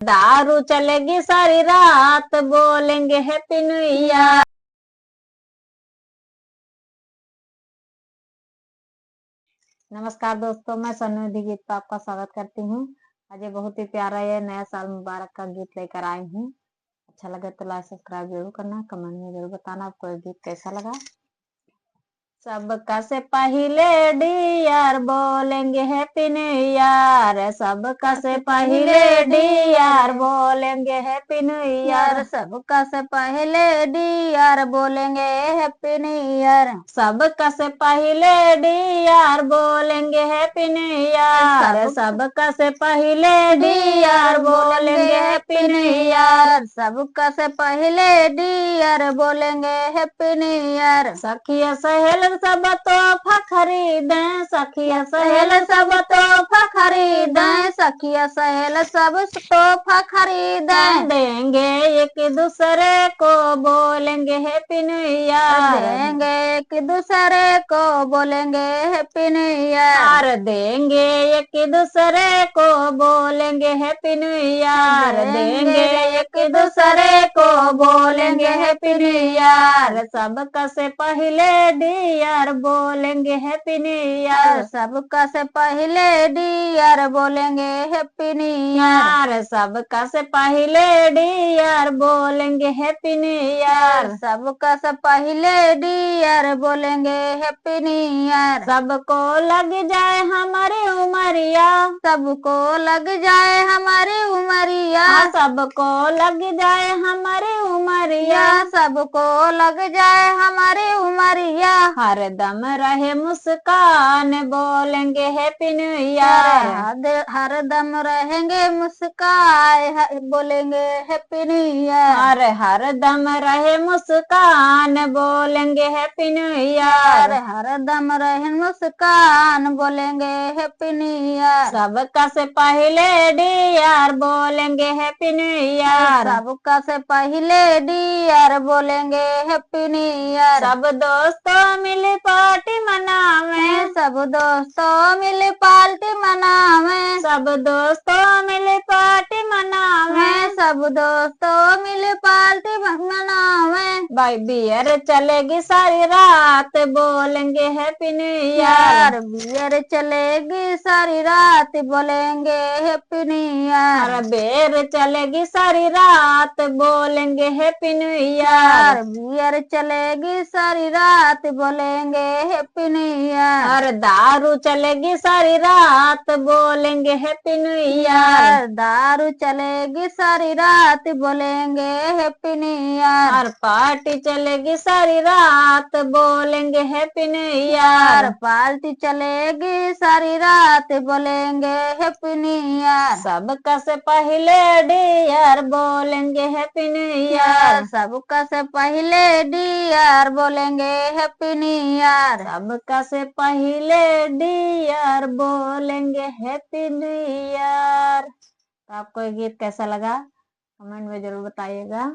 दारू चलेगी सारी रात, बोलेंगे हैप्पी न्यू ईयर। नमस्कार दोस्तों, मैं सोनू गीत पर आपका स्वागत करती हूँ। आज ये बहुत ही प्यारा ये नया साल मुबारक का गीत लेकर आई हूँ। अच्छा लगे तो लाइक सब्सक्राइब जरूर करना, कमेंट में जरूर बताना आपको ये गीत कैसा लगा। सबका से पहले डियर बोलेंगे हैप्पी न्यू ईयर। सबका से पहले डियर बोलेंगे हैप्पी न्यू ईयर। सबका से पहले डियर बोलेंगे हैप्पी न्यू ईयर। सबका से पहले डियर बोलेंगे हैप्पी न्यू ईयर। सबका से पहले डियर बोलेंगे हैप्पी न्यू ईयर। सबका से पहले डियर बोलेंगे हैप्पी न्यू ईयर। सखिया सहेल सब तोहफा खरीदें, सखिया सहेल सब तोहफा खरीदें। सखिया सहेल सब तोहफा खरीदें। देंगे एक दूसरे को बोलेंगे हैप्पी न्यू ईयर। देंगे एक दूसरे को बोलेंगे हैप्पी न्यू ईयर। देंगे एक दूसरे को बोलेंगे हैप्पी न्यू ईयर। देंगे एक दूसरे को बोलेंगे हैप्पी न्यू ईयर। सबका से पहले डियर बोलेंगे हैप्पी न्यू ईयर। सबका से पहले डियर बोलेंगे हैप्पी न्यू ईयर। सबका से पहले डियर बोलेंगे हैप्पी न्यू ईयर। सबका से पहले डियर बोलेंगे हैप्पी न्यू ईयर। सबको लग जाए हमारी उमरिया, सबको लग जाए हमारी उमरिया। सबको लग जाए हमारी उमरिया। सबको लग जाए हमारी उमरिया। हर दम रहे मुस्कान बोलेंगे हैप्पी न्यू ईयर। हर दम रहेंगे मुस्कान बोलेंगे हैप्पी न्यू ईयर। हर दम रहे मुस्कान बोलेंगे हैप्पी न्यू ईयर। हर दम रहे मुस्कान बोलेंगे हैप्पी न्यू ईयर। सबका से पहले डियर बोलेंगे हैप्पी न्यू ईयर। सबका से पहले डियर बोलेंगे हैप्पी न्यू ईयर। सब दोस्तों मिल पार्टी मनावे, सब दोस्तों मिल पार्टी मनावे। सब दोस्तों मिल पार्टी मनावे। सब दोस्तों मिल पार्टी मनावे। भाई बियर चलेगी सारी रात बोलेंगे हैप्पी न्यू ईयर। बियर चलेगी सारी रात बोलेंगे हैप्पी न्यू ईयर। बियर चलेगी सारी रात बोलेंगे हैप्पी न्यू ईयर। बियर चलेगी सारी रात बोलेंगे हैप्पी न्यू ईयर। दारू चलेगी सारी रात बोलेंगे हैप्पी न्यू ईयर। दारू चलेगी सारी रात बोलेंगे हैप्पी न्यू ईयर। पार्टी चलेगी सारी रात बोलेंगे हैप्पी न्यू ईयर। पार्टी चलेगी सारी रात बोलेंगे हैप्पी न्यू ईयर। सबका से पहले डियर बोलेंगे हैप्पी न्यू ईयर। सबका से पहले डियर बोलेंगे हैप्पी न्यू ईयर। सबका से पहले डियर बोलेंगे हैप्पी न्यू ईयर। तो आपको ये गीत कैसा लगा कमेंट में जरूर बताइएगा।